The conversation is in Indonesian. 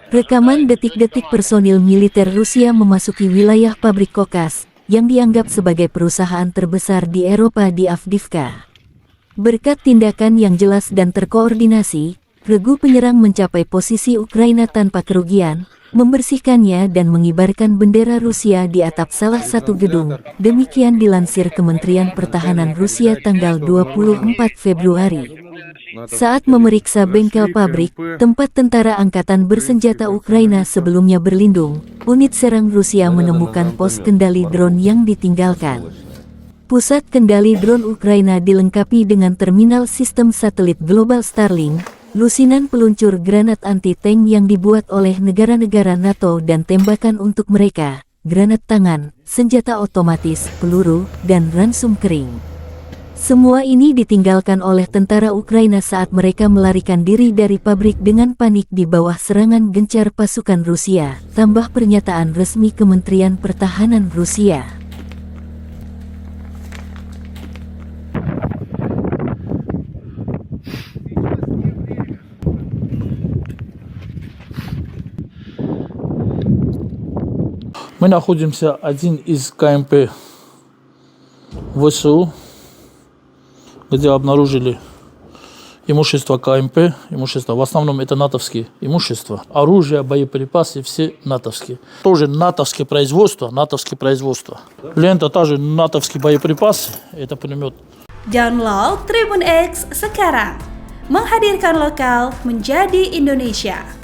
Rekaman detik-detik personil militer Rusia memasuki wilayah pabrik kokas, yang dianggap sebagai perusahaan terbesar di Eropa di Avdiivka. Berkat tindakan yang jelas dan terkoordinasi, regu penyerang mencapai posisi Ukraina tanpa kerugian, membersihkannya dan mengibarkan bendera Rusia di atap salah satu gedung. Demikian dilansir Kementerian Pertahanan Rusia tanggal 24 Februari. Saat memeriksa bengkel pabrik, tempat tentara angkatan bersenjata Ukraina sebelumnya berlindung, unit serang Rusia menemukan pos kendali drone yang ditinggalkan. Pusat kendali drone Ukraina dilengkapi dengan terminal sistem satelit global Starlink, lusinan peluncur granat anti-tank yang dibuat oleh negara-negara NATO dan tembakan untuk mereka, granat tangan, senjata otomatis, peluru, dan ransum kering. Semua ini ditinggalkan oleh tentara Ukraina saat mereka melarikan diri dari pabrik dengan panik di bawah serangan gencar pasukan Rusia, tambah pernyataan resmi Kementerian Pertahanan Rusia. Мы находимся один из КМП ВСУ, где обнаружили имущество КМП, имущество, в основном это натовские имущества, оружие, боеприпасы, все натовские. Тоже натовское производство. Лента тоже натовский боеприпас, это пулемет. Download Tribun X sekarang, menghadirkan lokal menjadi Indonesia.